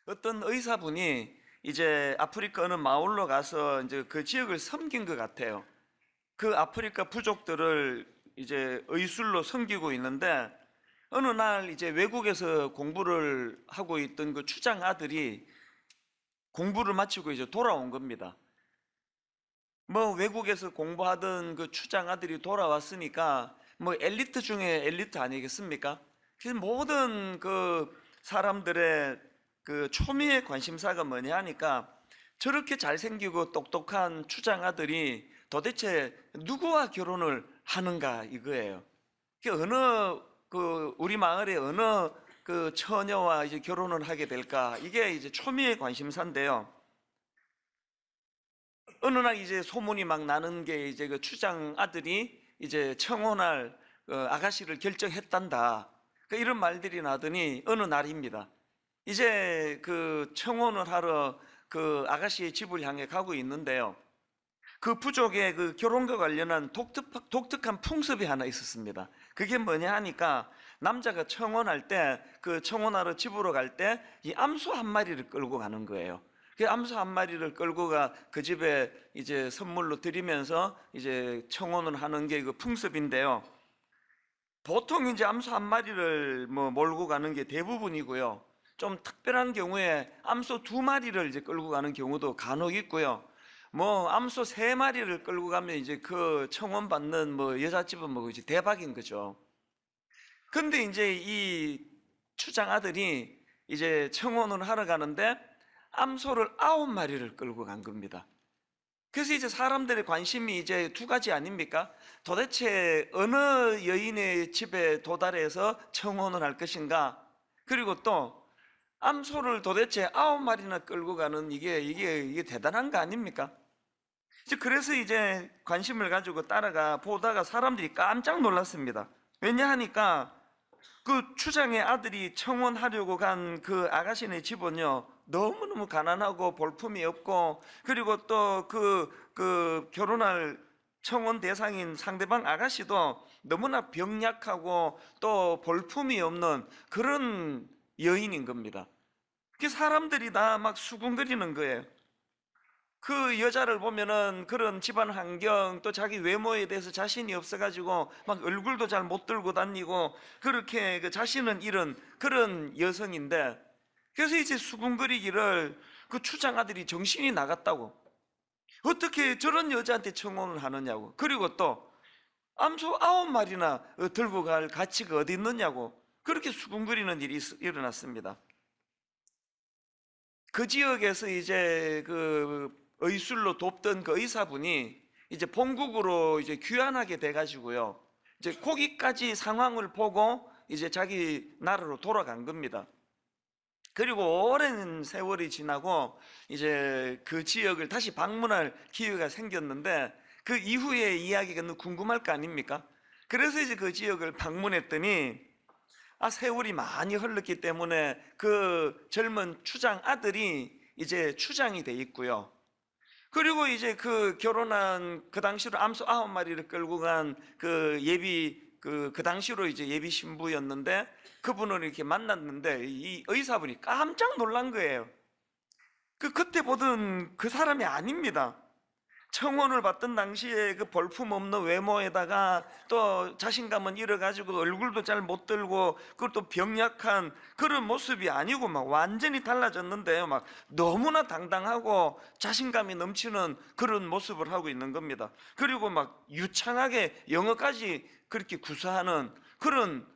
어떤 의사분이 이제 아프리카 어느 마을로 가서 이제 그 지역을 섬긴 것 같아요. 그 아프리카 부족들을 이제 의술로 섬기고 있는데 어느 날 이제 외국에서 공부를 하고 있던 그 추장 아들이 공부를 마치고 이제 돌아온 겁니다. 뭐 외국에서 공부하던 그 추장 아들이 돌아왔으니까 뭐 엘리트 중에 엘리트 아니겠습니까? 그래서 모든 그 사람들의 그 초미의 관심사가 뭐냐 하니까 저렇게 잘생기고 똑똑한 추장 아들이 도대체 누구와 결혼을 하는가 이거예요. 어느 그 우리 마을의 어느 그 처녀와 이제 결혼을 하게 될까 이게 이제 초미의 관심사인데요. 어느 날 이제 소문이 막 나는 게 이제 그 추장 아들이 이제 청혼할 아가씨를 결정했단다. 이런 말들이 나더니 어느 날입니다. 이제 그 청혼을 하러 그 아가씨의 집을 향해 가고 있는데요. 그 부족의 그 결혼과 관련한 독특한 풍습이 하나 있었습니다. 그게 뭐냐 하니까 남자가 청혼할 때 그 청혼하러 집으로 갈 때 이 암소 한 마리를 끌고 가는 거예요. 그 암소 한 마리를 끌고 가 그 집에 이제 선물로 드리면서 이제 청혼을 하는 게 그 풍습인데요. 보통 이제 암소 한 마리를 뭐 몰고 가는 게 대부분이고요. 좀 특별한 경우에 암소 두 마리를 이제 끌고 가는 경우도 간혹 있고요. 뭐 암소 세 마리를 끌고 가면 이제 그 청혼 받는 뭐 여자집은 뭐 이제 대박인 거죠. 근데 이제 이 추장 아들이 이제 청혼을 하러 가는데 암소를 9마리를 끌고 간 겁니다. 그래서 이제 사람들의 관심이 이제 두 가지 아닙니까? 도대체 어느 여인의 집에 도달해서 청혼을 할 것인가? 그리고 또 암소를 도대체 9마리나 끌고 가는 이게 대단한 거 아닙니까? 그래서 이제 관심을 가지고 따라가 보다가 사람들이 깜짝 놀랐습니다. 왜냐 하니까 그 추장의 아들이 청혼하려고 간 그 아가씨네 집은요, 너무너무 가난하고 볼품이 없고, 그리고 또 그 결혼할 청혼 대상인 상대방 아가씨도 너무나 병약하고 또 볼품이 없는 그런 여인인 겁니다. 그 사람들이 다 막 수군거리는 거예요. 그 여자를 보면은 그런 집안 환경 또 자기 외모에 대해서 자신이 없어가지고 막 얼굴도 잘 못 들고 다니고 그렇게 그 자신은 잃은 그런 여성인데, 그래서 이제 수군거리기를 그 추장 아들이 정신이 나갔다고, 어떻게 저런 여자한테 청혼을 하느냐고, 그리고 또 암소 9마리나 들고 갈 가치가 어디 있느냐고 그렇게 수군거리는 일이 일어났습니다. 그 지역에서 이제 그 의술로 돕던 그 의사분이 이제 본국으로 이제 귀환하게 돼가지고요. 이제 거기까지 상황을 보고 이제 자기 나라로 돌아간 겁니다. 그리고 오랜 세월이 지나고 이제 그 지역을 다시 방문할 기회가 생겼는데 그 이후의 이야기가 너무 궁금할 거 아닙니까? 그래서 이제 그 지역을 방문했더니 세월이 많이 흘렀기 때문에 그 젊은 추장 아들이 이제 추장이 돼 있고요. 그리고 이제 그 결혼한 그 당시로 암소 9마리를 끌고 간 그 그 당시로 이제 예비 신부였는데 그분을 이렇게 만났는데 이 의사분이 깜짝 놀란 거예요. 그때 보던 그 사람이 아닙니다. 청혼을 받던 당시에 그 볼품없는 외모에다가 또 자신감은 잃어가지고 얼굴도 잘 못 들고 그것도 병약한 그런 모습이 아니고 막 완전히 달라졌는데요. 막 너무나 당당하고 자신감이 넘치는 그런 모습을 하고 있는 겁니다. 그리고 막 유창하게 영어까지 그렇게 구사하는 그런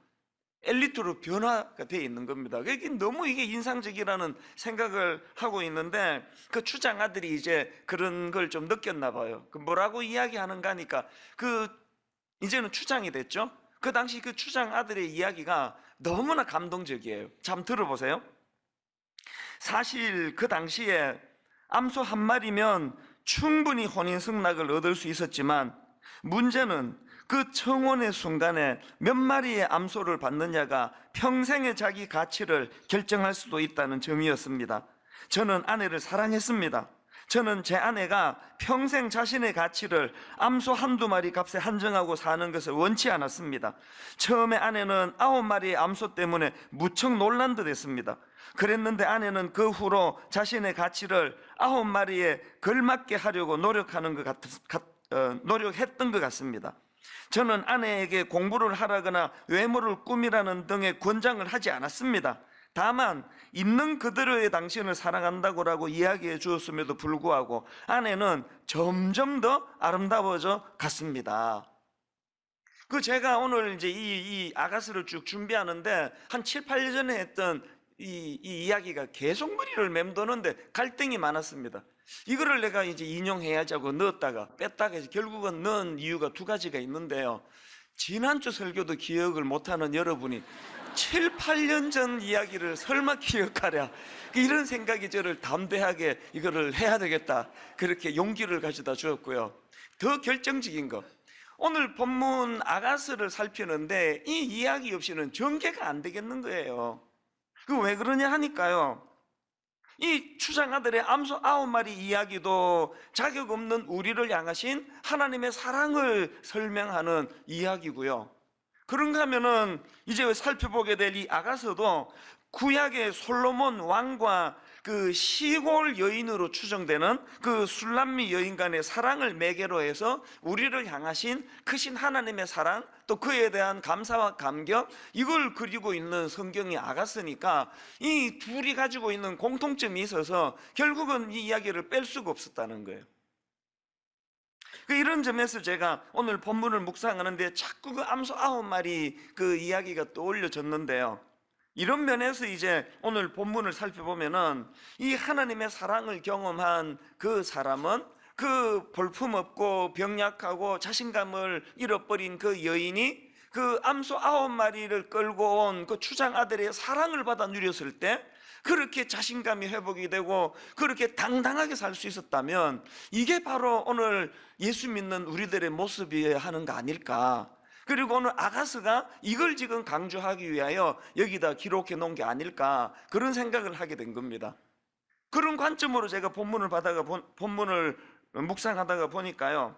엘리트로 변화가 되어 있는 겁니다. 이게 너무 이게 인상적이라는 생각을 하고 있는데 그 추장 아들이 이제 그런 걸 좀 느꼈나 봐요. 그 뭐라고 이야기하는가 하니까 이제는 추장이 됐죠. 그 당시 그 추장 아들의 이야기가 너무나 감동적이에요. 잠 들어보세요. 사실 그 당시에 암소 한 마리면 충분히 혼인승낙을 얻을 수 있었지만 문제는 그 청혼의 순간에 몇 마리의 암소를 받느냐가 평생의 자기 가치를 결정할 수도 있다는 점이었습니다. 저는 아내를 사랑했습니다. 저는 제 아내가 평생 자신의 가치를 암소 한두 마리 값에 한정하고 사는 것을 원치 않았습니다. 처음에 아내는 9마리의 암소 때문에 무척 놀란 듯 했습니다. 그랬는데 아내는 그 후로 자신의 가치를 9마리에 걸맞게 하려고 노력했던 것 같습니다. 저는 아내에게 공부를 하라거나 외모를 꾸미라는 등의 권장을 하지 않았습니다. 다만 있는 그대로의 당신을 사랑한다고라고 이야기해 주었음에도 불구하고 아내는 점점 더 아름다워져 갔습니다. 제가 오늘 이제 이 아가스를 쭉 준비하는데 한 7, 8년 전에 했던 이 이야기가 계속 머리를 맴도는데 갈등이 많았습니다. 이거를 내가 이제 인용해야지 하고 넣었다가 뺐다가 해서 결국은 넣은 이유가 두 가지가 있는데요. 지난주 설교도 기억을 못하는 여러분이 7, 8년 전 이야기를 설마 기억하랴, 이런 생각이 저를 담대하게 이거를 해야 되겠다, 그렇게 용기를 가져다 주었고요. 더 결정적인 거, 오늘 본문 아가스를 살피는데 이 이야기 없이는 전개가 안 되겠는 거예요. 왜 그러냐 하니까요, 이 추장아들의 암소 9마리 이야기도 자격 없는 우리를 향하신 하나님의 사랑을 설명하는 이야기고요. 그런가 하면은 이제 살펴보게 될 이 아가서도 구약의 솔로몬 왕과 그 시골 여인으로 추정되는 그 술람미 여인 간의 사랑을 매개로 해서 우리를 향하신 크신 하나님의 사랑, 또 그에 대한 감사와 감격, 이걸 그리고 있는 성경이 아가서니까 이 둘이 가지고 있는 공통점이 있어서 결국은 이 이야기를 뺄 수가 없었다는 거예요. 이런 점에서 제가 오늘 본문을 묵상하는데 자꾸 그 암소 9마리 그 이야기가 떠올려졌는데요, 이런 면에서 이제 오늘 본문을 살펴보면은 이 하나님의 사랑을 경험한 그 사람은 그 볼품없고 병약하고 자신감을 잃어버린 그 여인이 그 암소 9마리를 끌고 온 그 추장 아들의 사랑을 받아 누렸을 때 그렇게 자신감이 회복이 되고 그렇게 당당하게 살 수 있었다면 이게 바로 오늘 예수 믿는 우리들의 모습이어야 하는 거 아닐까. 그리고 오늘 아가스가 이걸 지금 강조하기 위하여 여기다 기록해 놓은 게 아닐까, 그런 생각을 하게 된 겁니다. 그런 관점으로 제가 본문을 묵상하다가 보니까요,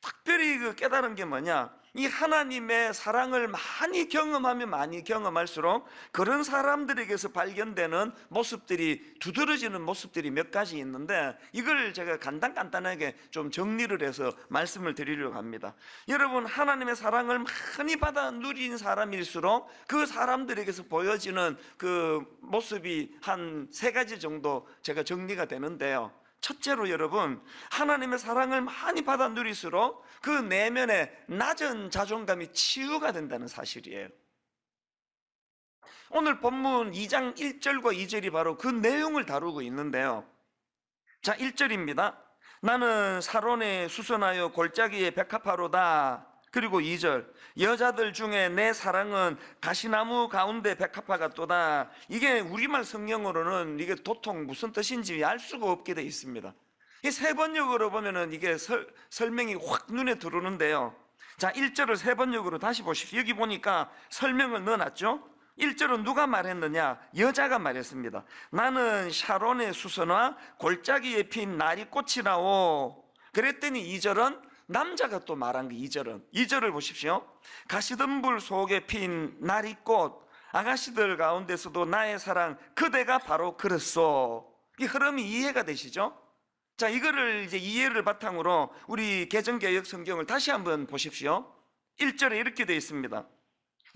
특별히 그 깨달은 게 뭐냐, 이 하나님의 사랑을 많이 경험하면 많이 경험할수록 그런 사람들에게서 발견되는 모습들이, 두드러지는 모습들이 몇 가지 있는데 이걸 제가 간단하게 좀 정리를 해서 말씀을 드리려고 합니다. 여러분, 하나님의 사랑을 많이 받아 누린 사람일수록 그 사람들에게서 보여지는 그 모습이 한 3가지 정도 제가 정리가 되는데요. 첫째로 여러분, 하나님의 사랑을 많이 받아 누릴수록 그 내면의 낮은 자존감이 치유가 된다는 사실이에요. 오늘 본문 2장 1절과 2절이 바로 그 내용을 다루고 있는데요. 자, 1절입니다. 나는 사론에 수선하여 골짜기에 백합화로다. 그리고 2절, 여자들 중에 내 사랑은 가시나무 가운데 백합화 같도다. 이게 우리말 성경으로는 이게 도통 무슨 뜻인지 알 수가 없게 되어 있습니다. 이 세 번역으로 보면은 이게 설명이 확 눈에 들어오는데요. 자, 1절을 세 번역으로 다시 보십시오. 여기 보니까 설명을 넣어놨죠. 1절은 누가 말했느냐? 여자가 말했습니다. 나는 샤론의 수선화 골짜기에 핀 나리꽃이라오. 그랬더니 2절은 남자가 또 말한 게 2절을 보십시오. 가시덤불 속에 핀 나리꽃, 아가씨들 가운데서도 나의 사랑 그대가 바로 그랬소. 이 흐름이 이해가 되시죠? 자, 이거를 이제 이해를 바탕으로 우리 개정개역 성경을 다시 한번 보십시오. 1절에 이렇게 되어 있습니다.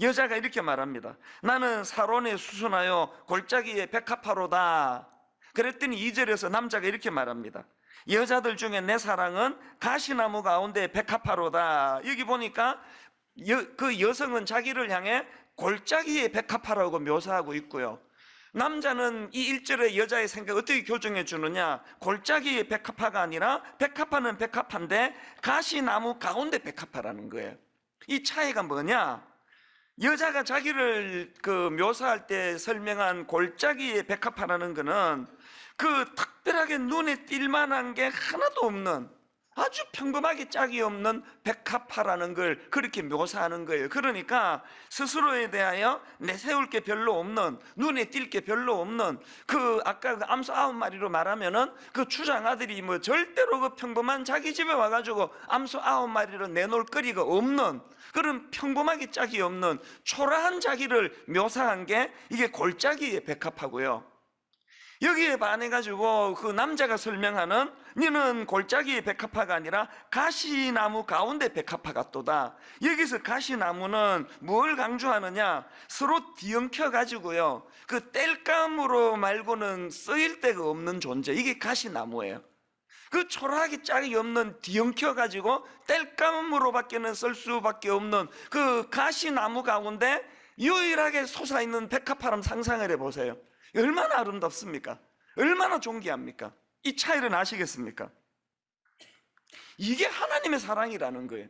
여자가 이렇게 말합니다. 나는 사론에 수선하여 골짜기에 백합화로다. 그랬더니 2절에서 남자가 이렇게 말합니다. 여자들 중에 내 사랑은 가시나무 가운데 백합화로다. 여기 보니까 그 여성은 자기를 향해 골짜기에 백합화라고 묘사하고 있고요, 남자는 이 1절의 여자의 생각을 어떻게 교정해 주느냐, 골짜기에 백합화가 아니라 백합화는 백합화인데 가시나무 가운데 백합화라는 거예요. 이 차이가 뭐냐, 여자가 자기를 묘사할 때 설명한 골짜기에 백합화라는 거는 그 특별하게 눈에 띌 만한 게 하나도 없는, 아주 평범하게 짝이 없는 백합화라는 걸 그렇게 묘사하는 거예요. 그러니까 스스로에 대하여 내세울 게 별로 없는, 눈에 띌 게 별로 없는, 그 아까 그 암소 9마리로 말하면은 그 추장 아들이 뭐 절대로 그 평범한 자기 집에 와가지고 암소 9마리를 내놓을 거리가 없는 그런 평범하게 짝이 없는 초라한 자기를 묘사한 게 이게 골짜기의 백합화고요. 여기에 반해가지고 그 남자가 설명하는 너는 골짜기의 백합화가 아니라 가시나무 가운데 백합화 같도다. 여기서 가시나무는 뭘 강조하느냐? 서로 뒤엉켜가지고요, 그 땔감으로 말고는 쓰일 데가 없는 존재, 이게 가시나무예요. 그 초라하게 짝이 없는 뒤엉켜가지고 땔감으로밖에는 쓸 수밖에 없는 그 가시나무 가운데 유일하게 솟아있는 백합화를 상상을 해보세요. 얼마나 아름답습니까? 얼마나 존귀합니까? 이 차이를 아시겠습니까? 이게 하나님의 사랑이라는 거예요.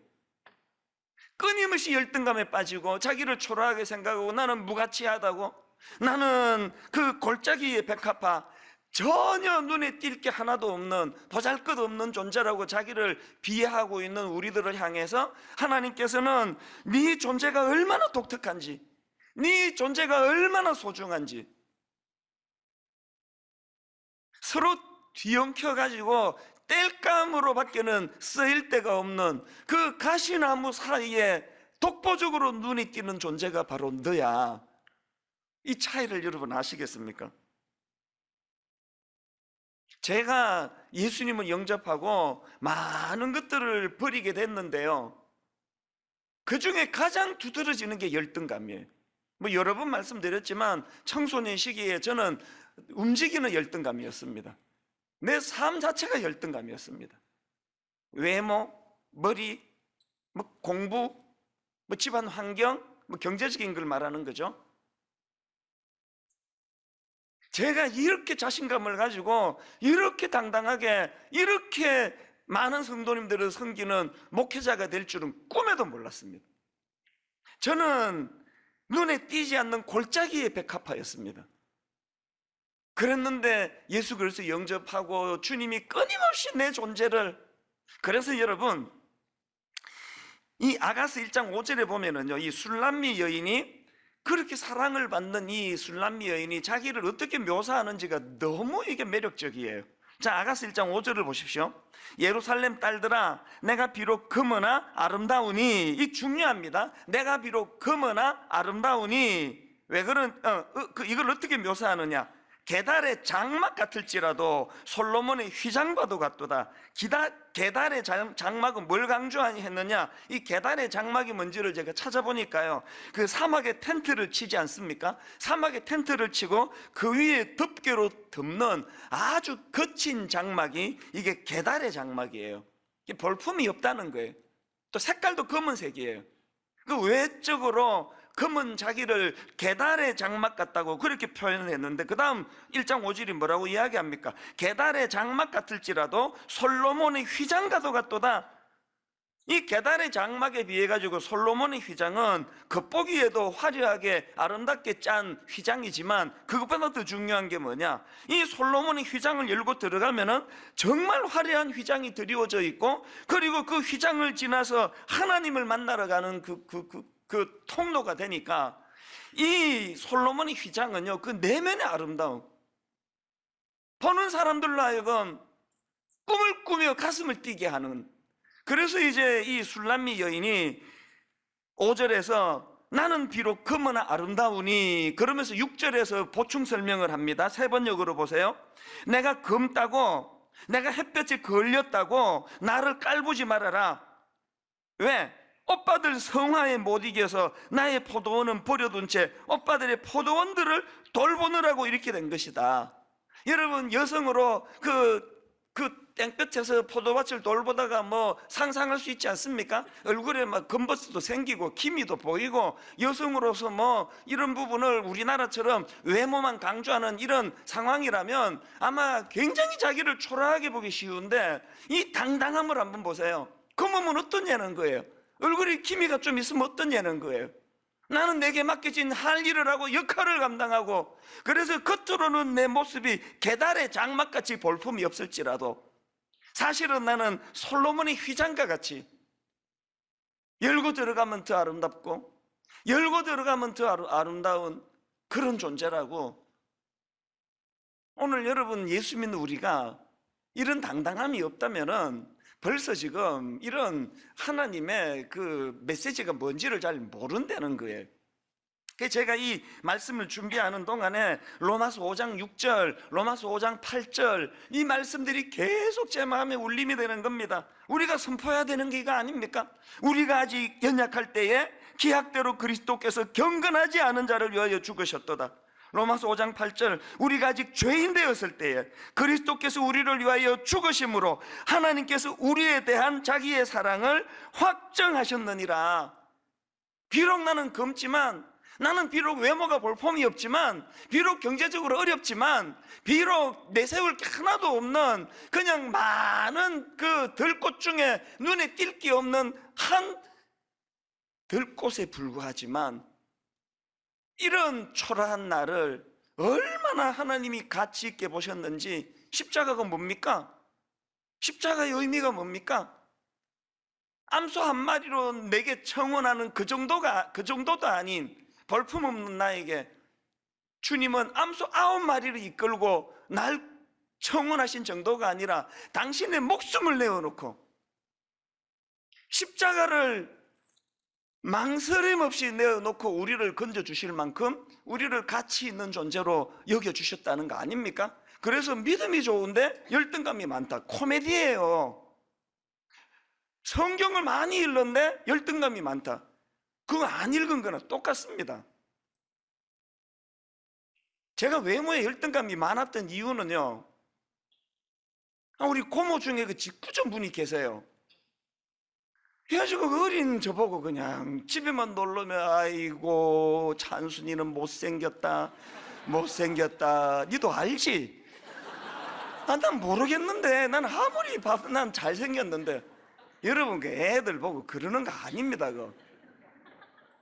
끊임없이 열등감에 빠지고 자기를 초라하게 생각하고 나는 무가치하다고, 나는 그 골짜기의 백합화, 전혀 눈에 띌 게 하나도 없는 보잘것없는 존재라고 자기를 비하하고 있는 우리들을 향해서 하나님께서는 네 존재가 얼마나 독특한지, 네 존재가 얼마나 소중한지, 서로 뒤엉켜가지고 땔감으로밖에는 쓰일 데가 없는 그 가시나무 사이에 독보적으로 눈에 띄는 존재가 바로 너야. 이 차이를 여러분 아시겠습니까? 제가 예수님을 영접하고 많은 것들을 버리게 됐는데요, 그 중에 가장 두드러지는 게 열등감이에요. 뭐 여러 번 말씀드렸지만 청소년 시기에 저는 움직이는 열등감이었습니다. 내 삶 자체가 열등감이었습니다. 외모, 머리, 뭐 공부, 뭐 집안 환경, 뭐 경제적인 걸 말하는 거죠. 제가 이렇게 자신감을 가지고 이렇게 당당하게 이렇게 많은 성도님들을 섬기는 목회자가 될 줄은 꿈에도 몰랐습니다. 저는 눈에 띄지 않는 골짜기의 백합화였습니다. 그랬는데 예수 그리스도 영접하고 주님이 끊임없이 내 존재를, 그래서 여러분 이 아가서 1장 5절에 보면은요, 이 술람미 여인이 그렇게 사랑을 받는 이 술람미 여인이 자기를 어떻게 묘사하는지가 너무 이게 매력적이에요. 자, 아가서 1장 5절을 보십시오. 예루살렘 딸들아, 내가 비록 검으나 아름다우니, 이 중요합니다. 내가 비록 검으나 아름다우니, 왜 이걸 어떻게 묘사하느냐? 게달의 장막 같을지라도 솔로몬의 휘장과도 같도다. 게달의 장막은 뭘 강조했느냐? 이 게달의 장막이 뭔지를 제가 찾아보니까요, 그 사막에 텐트를 치지 않습니까? 사막에 텐트를 치고 그 위에 덮개로 덮는 아주 거친 장막이 이게 게달의 장막이에요. 이게 볼품이 없다는 거예요. 또 색깔도 검은색이에요. 그 외적으로 검은 자기를 게달의 장막 같다고 그렇게 표현했는데, 그 다음 1장 5절이 뭐라고 이야기합니까? 게달의 장막 같을지라도 솔로몬의 휘장과도 같도다. 이 게달의 장막에 비해 가지고 솔로몬의 휘장은 겉보기에도 화려하게 아름답게 짠 휘장이지만 그것보다 더 중요한 게 뭐냐? 이 솔로몬의 휘장을 열고 들어가면은 정말 화려한 휘장이 드리워져 있고, 그리고 그 휘장을 지나서 하나님을 만나러 가는 그 통로가 되니까 이 솔로몬의 휘장은요, 그 내면의 아름다움, 보는 사람들로 하여금 꿈을 꾸며 가슴을 뛰게 하는. 그래서 이제 이 술람미 여인이 5절에서 나는 비록 검으나 아름다우니, 그러면서 6절에서 보충 설명을 합니다. 세 번역으로 보세요. 내가 검다고, 내가 햇볕에 걸렸다고 나를 깔보지 말아라. 왜? 오빠들 성화에 못 이겨서 나의 포도원은 버려둔 채 오빠들의 포도원들을 돌보느라고 이렇게 된 것이다. 여러분, 여성으로 그 땡볕에서 포도밭을 돌보다가 뭐 상상할 수 있지 않습니까? 얼굴에 막 검버스도 생기고 기미도 보이고, 여성으로서 뭐 이런 부분을 우리나라처럼 외모만 강조하는 이런 상황이라면 아마 굉장히 자기를 초라하게 보기 쉬운데, 이 당당함을 한번 보세요. 그 몸은 어떠냐는 거예요. 얼굴에 기미가 좀 있으면 어떠냐는 거예요. 나는 내게 맡겨진 할 일을 하고 역할을 감당하고, 그래서 겉으로는 내 모습이 게달의 장막같이 볼품이 없을지라도 사실은 나는 솔로몬의 휘장과 같이 열고 들어가면 더 아름답고 열고 들어가면 더 아름다운 그런 존재라고. 오늘 여러분 예수 믿는 우리가 이런 당당함이 없다면은 벌써 지금 이런 하나님의 그 메시지가 뭔지를 잘 모른다는 거예요. 제가 이 말씀을 준비하는 동안에 로마서 5장 6절, 로마서 5장 8절 이 말씀들이 계속 제 마음에 울림이 되는 겁니다. 우리가 선포해야 되는 게 이거 아닙니까? 우리가 아직 연약할 때에 기약대로 그리스도께서 경건하지 않은 자를 위하여 죽으셨도다. 로마서 5장 8절, 우리가 아직 죄인 되었을 때에 그리스도께서 우리를 위하여 죽으심으로 하나님께서 우리에 대한 자기의 사랑을 확정하셨느니라. 비록 나는 검지만, 나는 비록 외모가 볼품이 없지만, 비록 경제적으로 어렵지만, 비록 내세울 게 하나도 없는 그냥 많은 그 들꽃 중에 눈에 띌 게 없는 한 들꽃에 불과하지만, 이런 초라한 나를 얼마나 하나님이 가치 있게 보셨는지. 십자가가 뭡니까? 십자가의 의미가 뭡니까? 암소 한 마리로 내게 청혼하는 그 정도도 아닌 볼품없는 나에게 주님은 암소 9마리를 이끌고 날 청혼하신 정도가 아니라 당신의 목숨을 내어놓고 십자가를 망설임 없이 내어놓고 우리를 건져주실 만큼 우리를 가치 있는 존재로 여겨주셨다는 거 아닙니까? 그래서 믿음이 좋은데 열등감이 많다. 코미디예요. 성경을 많이 읽는데 열등감이 많다. 그거 안 읽은 거나 똑같습니다. 제가 외모에 열등감이 많았던 이유는요, 우리 고모 중에 그 직구전 분이 계세요. 그래가지고 그 어린 저보고 그냥 집에만 놀러면 아이고 찬순이는 못생겼다 니도 알지? 난 모르겠는데, 난 아무리 봐도 난 잘생겼는데. 여러분 그 애들 보고 그러는 거 아닙니다. 그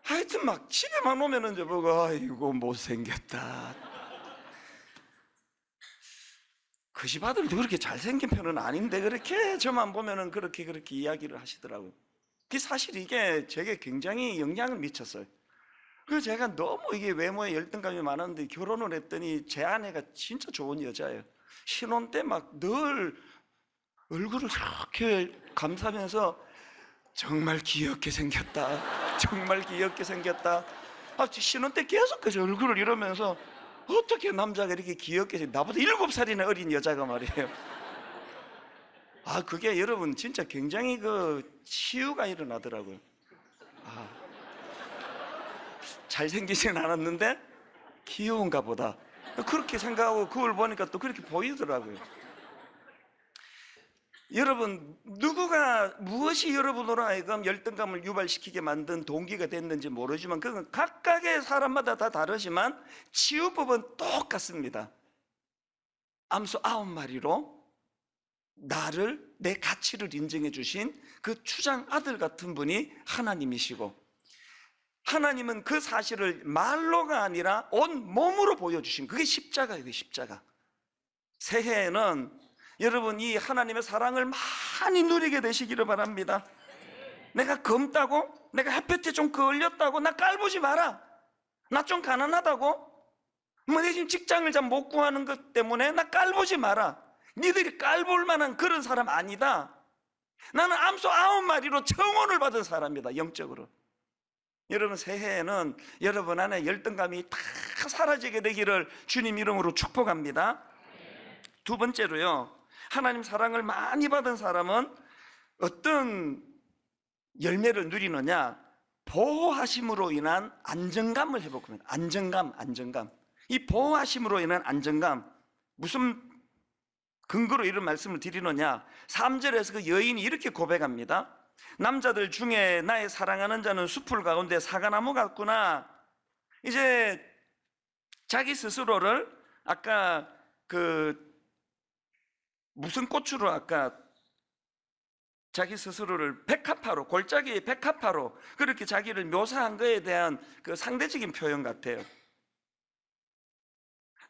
하여튼 막 집에만 오면은 저보고 아이고 못생겼다. 그 집 아들도 그렇게 잘생긴 편은 아닌데 그렇게 저만 보면은 그렇게 이야기를 하시더라고요. 사실 이게 제게 굉장히 영향을 미쳤어요. 그래서 제가 너무 이게 외모에 열등감이 많았는데 결혼을 했더니 제 아내가 진짜 좋은 여자예요. 신혼 때 막 늘 얼굴을 이렇게 감싸면서 정말 귀엽게 생겼다, 정말 귀엽게 생겼다. 신혼 때 계속 그 얼굴을 이러면서 어떻게 남자가 이렇게 귀엽게 나보다 7살이나 어린 여자가 말이에요. 그게 여러분 진짜 굉장히 그 치유가 일어나더라고요. 잘생기진 않았는데 귀여운가 보다, 그렇게 생각하고 그걸 보니까 또 그렇게 보이더라고요. 여러분, 누구가 무엇이 여러분으로 하여금 열등감을 유발시키게 만든 동기가 됐는지 모르지만 그건 각각의 사람마다 다 다르지만 치유법은 똑같습니다. 암소 9마리로 나를, 내 가치를 인정해 주신 그 추장 아들 같은 분이 하나님이시고, 하나님은 그 사실을 말로가 아니라 온 몸으로 보여주신 그게 십자가예요. 십자가. 새해에는 여러분 이 하나님의 사랑을 많이 누리게 되시기를 바랍니다. 내가 검다고, 내가 햇볕에 좀 걸렸다고 나 깔보지 마라. 나 좀 가난하다고, 내 지금 직장을 잘 못 구하는 것 때문에 나 깔보지 마라. 니들이 깔볼 만한 그런 사람 아니다. 나는 암소 9마리로 청혼을 받은 사람이다, 영적으로. 여러분 새해에는 여러분 안에 열등감이 다 사라지게 되기를 주님 이름으로 축복합니다. 두 번째로요, 하나님 사랑을 많이 받은 사람은 어떤 열매를 누리느냐? 보호하심으로 인한 안정감을 회복합니다. 안정감. 이 보호하심으로 인한 안정감, 무슨 근거로 이런 말씀을 드리느냐? 3절에서 그 여인이 이렇게 고백합니다. 남자들 중에 나의 사랑하는 자는 숲풀 가운데 사과나무 같구나. 이제 자기 스스로를 아까 그 무슨 꽃으로 아까 자기 스스로를 백합화로, 골짜기의 백합화로 그렇게 자기를 묘사한 것에 대한 그 상대적인 표현 같아요.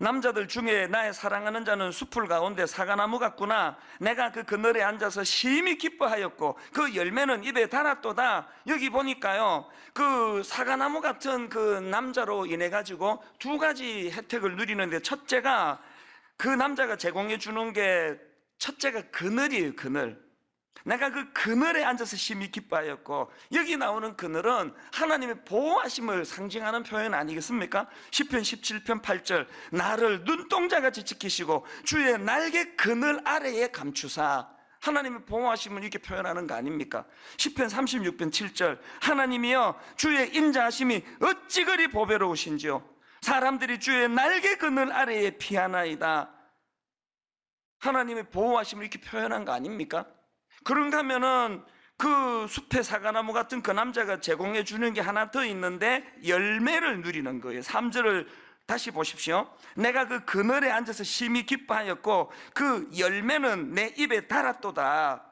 남자들 중에 나의 사랑하는 자는 숲풀 가운데 사과나무 같구나. 내가 그 그늘에 앉아서 심히 기뻐하였고 그 열매는 입에 달았도다. 여기 보니까요, 그 사과나무 같은 그 남자로 인해 가지고 두 가지 혜택을 누리는데, 첫째가 그 남자가 제공해 주는 게, 첫째가 그늘이에요. 그늘. 내가 그 그늘에 앉아서 심히 기뻐하였고, 여기 나오는 그늘은 하나님의 보호하심을 상징하는 표현 아니겠습니까? 시편 17편 8절, 나를 눈동자같이 지키시고 주의 날개 그늘 아래에 감추사. 하나님의 보호하심을 이렇게 표현하는 거 아닙니까? 시편 36편 7절, 하나님이여 주의 인자하심이 어찌 그리 보배로우신지요. 사람들이 주의 날개 그늘 아래에 피하나이다. 하나님의 보호하심을 이렇게 표현한 거 아닙니까? 그런가 하면은 그 숲의 사과나무 같은 그 남자가 제공해 주는 게 하나 더 있는데, 열매를 누리는 거예요. 3절을 다시 보십시오. 내가 그 그늘에 앉아서 심히 기뻐하였고 그 열매는 내 입에 달았도다.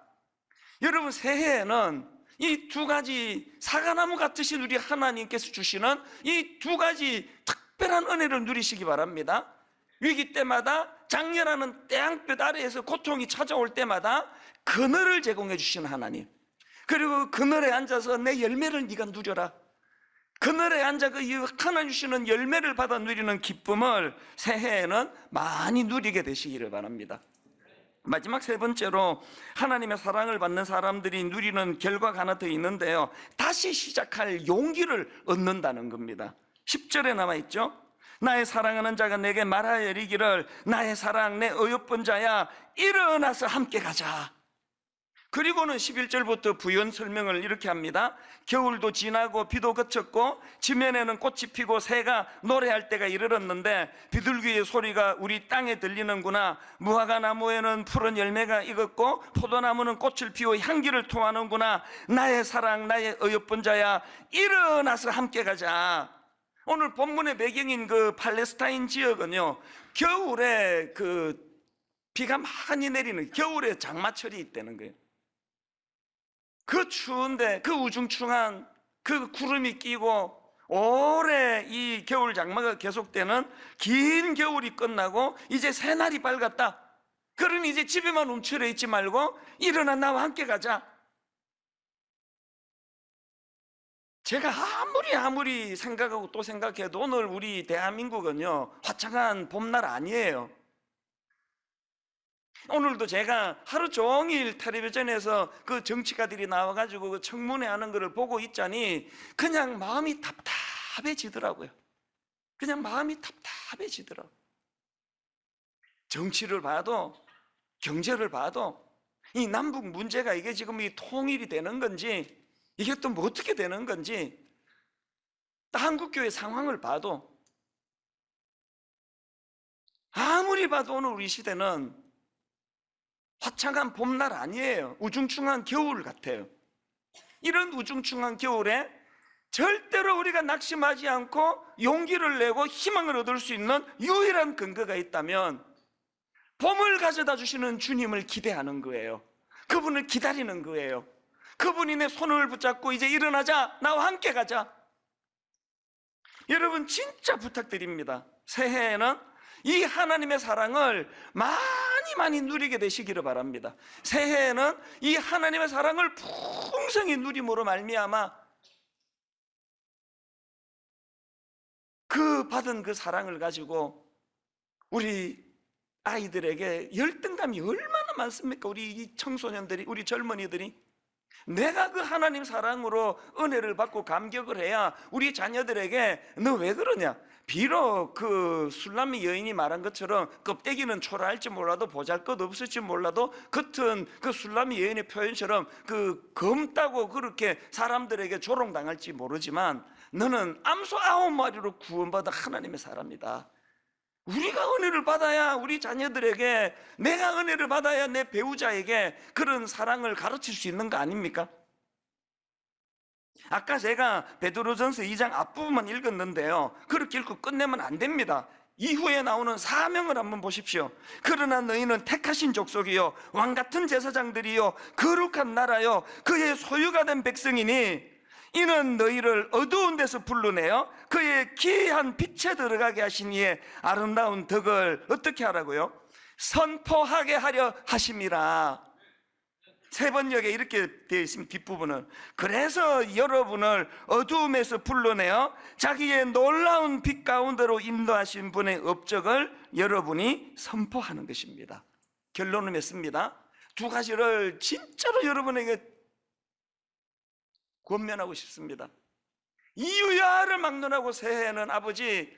여러분, 새해에는 이 두 가지, 사과나무 같으신 우리 하나님께서 주시는 이 두 가지 특별한 은혜를 누리시기 바랍니다. 위기 때마다, 장렬하는 태양볕 아래에서 고통이 찾아올 때마다 그늘을 제공해 주시는 하나님, 그리고 그늘에 앉아서 내 열매를 네가 누려라. 그늘에 앉아 그 하나님 주시는 열매를 받아 누리는 기쁨을 새해에는 많이 누리게 되시기를 바랍니다. 마지막 세 번째로 하나님의 사랑을 받는 사람들이 누리는 결과가 하나 더 있는데요, 다시 시작할 용기를 얻는다는 겁니다. 10절에 남아있죠. 나의 사랑하는 자가 내게 말하여 이르기를 나의 사랑 내 어여쁜 자야 일어나서 함께 가자. 그리고는 11절부터 부연 설명을 이렇게 합니다. 겨울도 지나고 비도 그쳤고 지면에는 꽃이 피고 새가 노래할 때가 이르렀는데 비둘기의 소리가 우리 땅에 들리는구나. 무화과 나무에는 푸른 열매가 익었고 포도나무는 꽃을 피워 향기를 토하는구나. 나의 사랑 나의 어여쁜 자야 일어나서 함께 가자. 오늘 본문의 배경인 그 팔레스타인 지역은요, 겨울에 그 비가 많이 내리는 겨울에 장마철이 있다는 거예요. 그 추운데, 그 우중충한 그 구름이 끼고 오래 이 겨울 장마가 계속되는 긴 겨울이 끝나고 이제 새날이 밝았다. 그러니 이제 집에만 움츠려 있지 말고 일어나 나와 함께 가자. 제가 아무리 생각하고 또 생각해도 오늘 우리 대한민국은요, 화창한 봄날 아니에요. 오늘도 제가 하루 종일 텔레비전에서 그 정치가들이 나와가지고 그 청문회 하는 거를 보고 있자니 그냥 마음이 답답해지더라고요. 그냥 마음이 답답해지더라고요. 정치를 봐도, 경제를 봐도 이 남북 문제가 이게 지금 이 통일이 되는 건지, 이게 또 뭐 어떻게 되는 건지, 한국교회 상황을 봐도, 아무리 봐도 오늘 우리 시대는 화창한 봄날 아니에요. 우중충한 겨울 같아요. 이런 우중충한 겨울에 절대로 우리가 낙심하지 않고 용기를 내고 희망을 얻을 수 있는 유일한 근거가 있다면 봄을 가져다 주시는 주님을 기대하는 거예요. 그분을 기다리는 거예요. 그분이 내 손을 붙잡고 이제 일어나자, 나와 함께 가자. 여러분, 진짜 부탁드립니다. 새해에는 이 하나님의 사랑을 많이 누리게 되시기를 바랍니다. 새해에는 이 하나님의 사랑을 풍성히 누림으로 말미암아 그 받은 그 사랑을 가지고 우리 아이들에게 열등감이 얼마나 많습니까? 우리 청소년들이, 우리 젊은이들이 내가 그 하나님 사랑으로 은혜를 받고 감격을 해야 우리 자녀들에게 너 왜 그러냐? 비록 그 술람미 여인이 말한 것처럼 껍데기는 초라할지 몰라도 보잘것없을지 몰라도 겉은 그 술람미 여인의 표현처럼 그 검다고 그렇게 사람들에게 조롱당할지 모르지만 너는 암소 9마리로 구원받은 하나님의 사람이다. 우리가 은혜를 받아야 우리 자녀들에게, 내가 은혜를 받아야 내 배우자에게 그런 사랑을 가르칠 수 있는 거 아닙니까? 아까 제가 베드로전서 2장 앞부분만 읽었는데요, 그렇게 읽고 끝내면 안 됩니다. 이후에 나오는 사명을 한번 보십시오. 그러나 너희는 택하신 족속이요 왕같은 제사장들이요 거룩한 나라요 그의 소유가 된 백성이니 이는 너희를 어두운 데서 불러내어 그의 기이한 빛에 들어가게 하신 이의 아름다운 덕을 어떻게 하라고요? 선포하게 하려 하심이라. 세 번역에 이렇게 되어 있습니다. 뒷부분은 그래서 여러분을 어두움에서 불러내어 자기의 놀라운 빛 가운데로 인도하신 분의 업적을 여러분이 선포하는 것입니다. 결론을 맺습니다. 두 가지를 진짜로 여러분에게 권면하고 싶습니다. 이유야를 막론하고 새해에는 아버지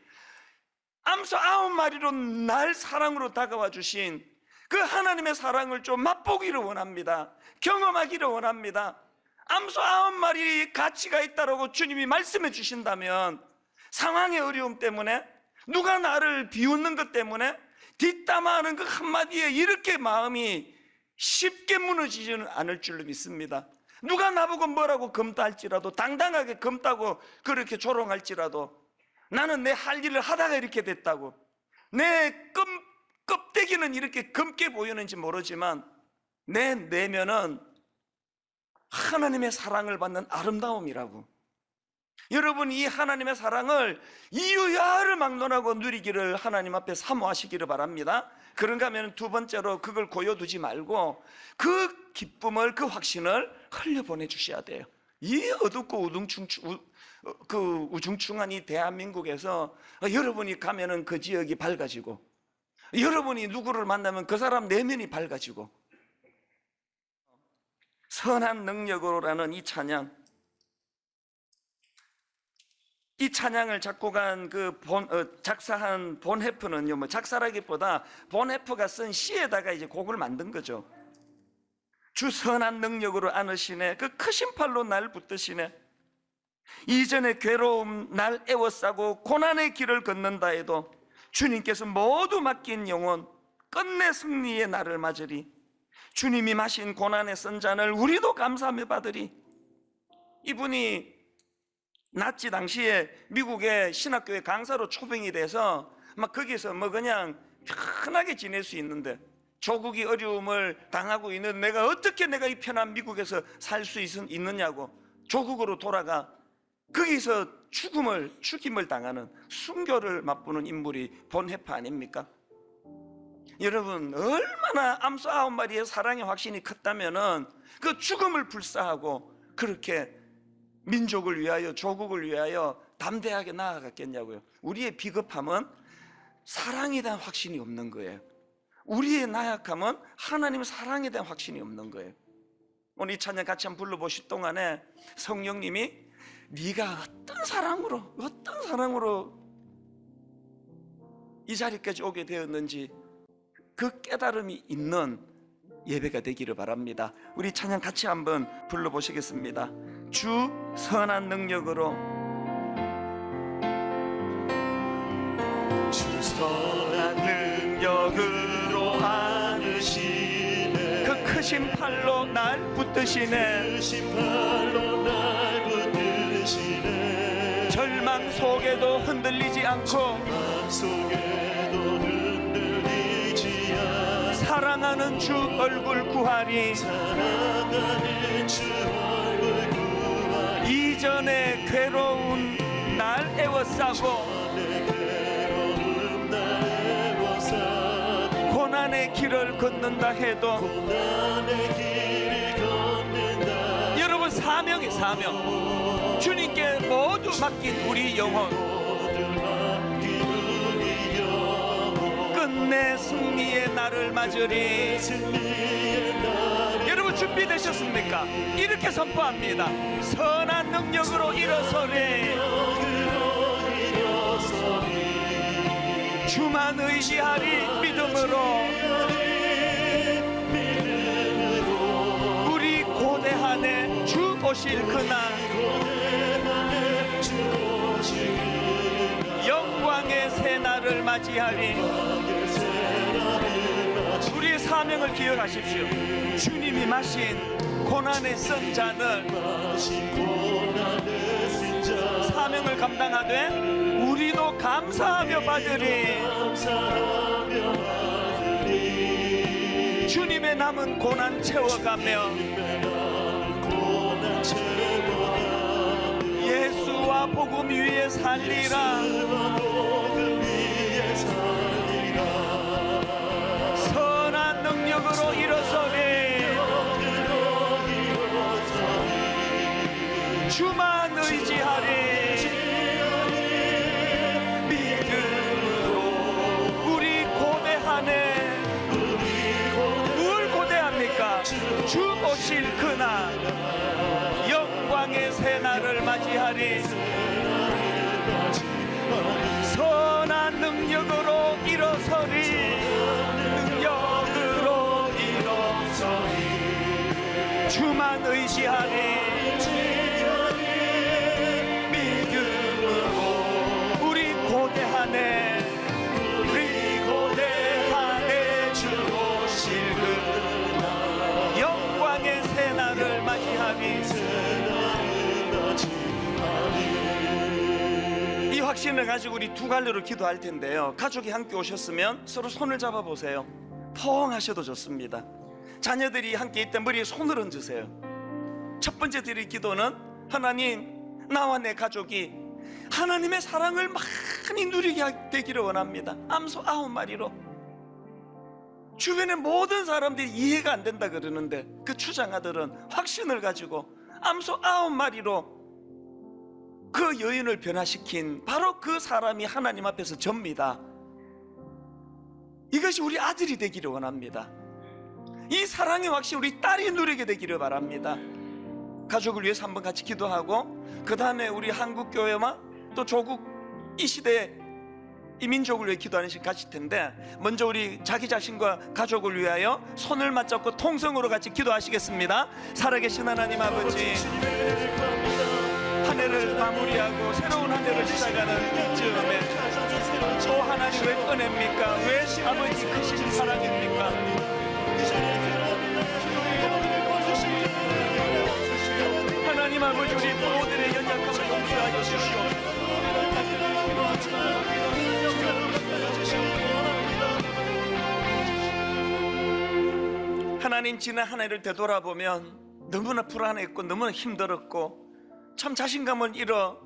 암소 9마리로 날 사랑으로 다가와 주신 그 하나님의 사랑을 좀 맛보기를 원합니다. 경험하기를 원합니다. 암소 9마리 가치가 있다고 주님이 말씀해 주신다면 상황의 어려움 때문에 누가 나를 비웃는 것 때문에 뒷담화하는 그 한마디에 이렇게 마음이 쉽게 무너지지는 않을 줄로 믿습니다. 누가 나보고 뭐라고 검다할지라도 당당하게 검다고 그렇게 조롱할지라도 나는 내 할 일을 하다가 이렇게 됐다고 내 껍데기는 이렇게 검게 보이는지 모르지만 내 내면은 하나님의 사랑을 받는 아름다움이라고. 여러분이 이 하나님의 사랑을 이유야를 막론하고 누리기를 하나님 앞에 사모하시기를 바랍니다. 그런가 하면 두 번째로 그걸 고여두지 말고 그 기쁨을, 그 확신을 흘려보내 주셔야 돼요. 이 어둡고 우중충한 이 대한민국에서 여러분이 가면은 그 지역이 밝아지고 여러분이 누구를 만나면 그 사람 내면이 밝아지고 선한 능력으로라는 이 찬양을 작곡한 작사한 본헤프는요, 뭐 작사라기보다 본헤프가 쓴 시에다가 이제 곡을 만든 거죠. 주 선한 능력으로 안으시네, 그 크신 팔로 날 붙드시네. 이전의 괴로움 날 애워싸고 고난의 길을 걷는다 해도 주님께서 모두 맡긴 영혼 끝내 승리의 날을 맞으리. 주님이 마신 고난의 쓴 잔을 우리도 감사하며 받으리. 이분이 나치 당시에 미국의 신학교의 강사로 초빙이 돼서 막 거기서 뭐 그냥 편하게 지낼 수 있는데 조국이 어려움을 당하고 있는 내가 어떻게 내가 이 편한 미국에서 살 수 있느냐고 조국으로 돌아가 거기서 죽임을 당하는 순교를 맛보는 인물이 본헤프 아닙니까? 여러분 얼마나 암소 9마리의 사랑의 확신이 컸다면은 그 죽음을 불사하고 그렇게 민족을 위하여 조국을 위하여 담대하게 나아갔겠냐고요. 우리의 비겁함은 사랑에 대한 확신이 없는 거예요. 우리의 나약함은 하나님의 사랑에 대한 확신이 없는 거예요. 오늘 이 찬양 같이 한번 불러보실 동안에 성령님이 네가 어떤 사랑으로 이 자리까지 오게 되었는지 그 깨달음이 있는 예배가 되기를 바랍니다. 우리 찬양 같이 한번 불러보시겠습니다. 주 선한 능력으로, 주 선한 능력으로 안으시네, 그 크신 팔로 날 붙드시네, 절망 속에도 흔들리지 않고 사랑하는 주 얼굴 구하리. 이전에 괴로운 날 애워싸고 고난의 길을 걷는다 해도 여러분 사명이 사명, 주님께 모두 맡긴 우리 영혼 끝내 승리의 날을 맞으리. 여러분 준비되셨습니까? 이렇게 선포합니다. 선한 능력으로 일어서리. 주만 의지하리. 믿음으로 우리 고대하네 주 오실 그날 영광의 새날을 맞이하리. 우리의 사명을 기억하십시오. 주님이 마신 고난의 쓴 잔을 사명을 감당하되 우리도 감사하며 받으리. 주님의 남은 고난 채워가며 복음 위에 살리라. 선한 능력으로 일어서리. 주만 의지하리. 믿음으로 우리 고대하네. 뭘 고대합니까? 주 오실 그날 영광의 새날을 맞이하리. 선한 능력으로 일어서리. 능력으로 일어서리. 주만 의지하리. 믿음으로 우리 고대하네. 우리 고대하네. 주 오실 그날 영광의 새날을 맞이하리. 이 확신을 가지고 우리 두 갈래로 기도할 텐데요, 가족이 함께 오셨으면 서로 손을 잡아 보세요. 포옹 하셔도 좋습니다. 자녀들이 함께 있다 머리에 손을 얹으세요. 첫 번째 드릴 기도는, 하나님, 나와 내 가족이 하나님의 사랑을 많이 누리게 되기를 원합니다. 암소 9마리로. 주변의 모든 사람들이 이해가 안 된다 그러는데 그 추장아들은 확신을 가지고 암소 9마리로 그 여인을 변화시킨 바로 그 사람이 하나님 앞에서 접니다. 이것이 우리 아들이 되기를 원합니다. 이 사랑의 확신 우리 딸이 누리게 되기를 바랍니다. 가족을 위해서 한번 같이 기도하고, 그 다음에 우리 한국교회와 또 조국 이 시대에 이 민족을 위해 기도하는 시간 가실 텐데, 먼저 우리 자기 자신과 가족을 위하여 손을 맞잡고 통성으로 같이 기도하시겠습니다. 살아계신 하나님 아버지, 한 해를 마무리하고 새로운 한 해를 시작하는 이쯤에 또 하나님 왜 꺼냅니까? 왜 아버지 크신 사랑입니까? 하나님 아버지, 우리 부모들의 연약함을 용서하여 주시옵소서. 하나님, 지난 한 해를 되돌아보면 너무나 불안했고 너무나 힘들었고 참 자신감을 잃어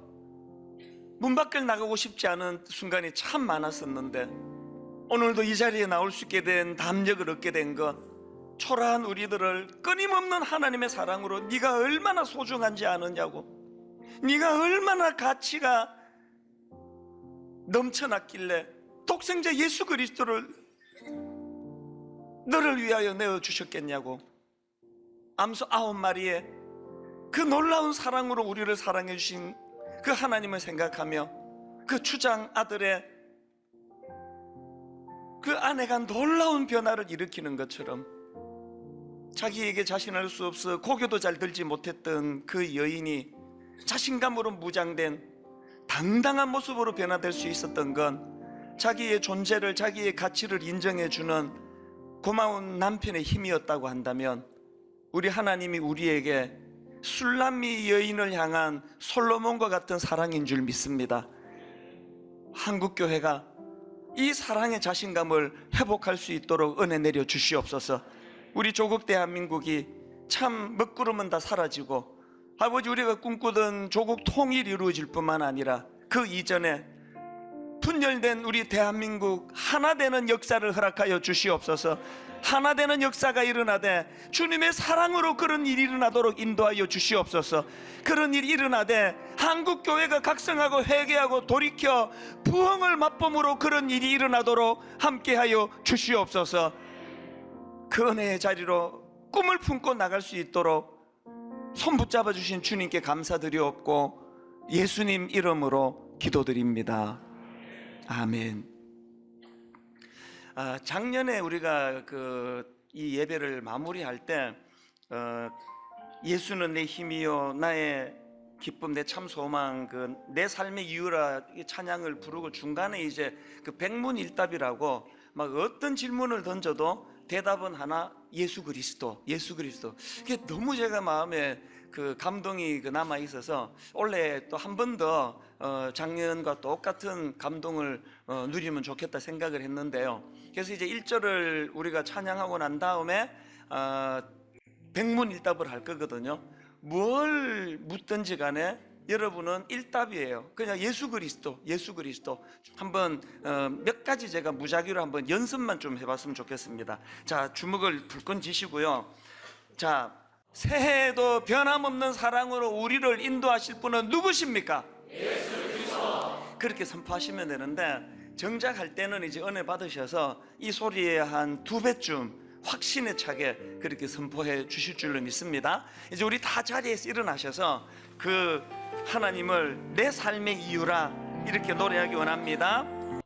문 밖을 나가고 싶지 않은 순간이 참 많았었는데, 오늘도 이 자리에 나올 수 있게 된 담력을 얻게 된 것, 초라한 우리들을 끊임없는 하나님의 사랑으로 네가 얼마나 소중한지 아느냐고, 네가 얼마나 가치가 넘쳐났길래 독생자 예수 그리스도를 너를 위하여 내어주셨겠냐고, 암소 9마리의 그 놀라운 사랑으로 우리를 사랑해 주신 그 하나님을 생각하며, 그 추장 아들의 그 아내가 놀라운 변화를 일으키는 것처럼 자기에게 자신할 수 없어 고개도 잘 들지 못했던 그 여인이 자신감으로 무장된 당당한 모습으로 변화될 수 있었던 건 자기의 존재를, 자기의 가치를 인정해주는 고마운 남편의 힘이었다고 한다면, 우리 하나님이 우리에게 술람미 여인을 향한 솔로몬과 같은 사랑인 줄 믿습니다. 한국교회가 이 사랑의 자신감을 회복할 수 있도록 은혜 내려 주시옵소서. 우리 조국 대한민국이 참 먹구름은 다 사라지고, 아버지, 우리가 꿈꾸던 조국 통일이 이루어질 뿐만 아니라 그 이전에 분열된 우리 대한민국 하나 되는 역사를 허락하여 주시옵소서. 하나 되는 역사가 일어나되 주님의 사랑으로 그런 일이 일어나도록 인도하여 주시옵소서. 그런 일이 일어나되 한국교회가 각성하고 회개하고 돌이켜 부흥을 맛봄으로 그런 일이 일어나도록 함께하여 주시옵소서. 그 은혜의 자리로 꿈을 품고 나갈 수 있도록 손 붙잡아 주신 주님께 감사드리옵고 예수님 이름으로 기도드립니다. 아멘. 작년에 우리가 이 예배를 마무리할 때 예수는 내 힘이요 나의 기쁨 내 참 소망 내 삶의 이유라 찬양을 부르고 중간에 이제 백문일답이라고 막 어떤 질문을 던져도 대답은 하나, 예수 그리스도, 예수 그리스도. 그게 너무 제가 마음에 감동이 남아 있어서 올해 또 한 번 더 작년과 똑같은 감동을 누리면 좋겠다 생각을 했는데요. 그래서 이제 1절을 우리가 찬양하고 난 다음에 백문일답을 할 거거든요. 뭘 묻든지 간에 여러분은 일답이에요. 그냥 예수 그리스도, 예수 그리스도. 한번 몇 가지 제가 무작위로 한번 연습만 좀 해봤으면 좋겠습니다. 자, 주먹을 불끈 쥐시고요. 자, 새해에도 변함없는 사랑으로 우리를 인도하실 분은 누구십니까? 예수 그리스도. 그렇게 선포하시면 되는데, 정작 할 때는 이제 은혜 받으셔서 이 소리에 한 2배쯤 확신에 차게 그렇게 선포해 주실 줄로 믿습니다. 이제 우리 다 자리에서 일어나셔서 그 하나님을 내 삶의 이유라 이렇게 노래하기 원합니다.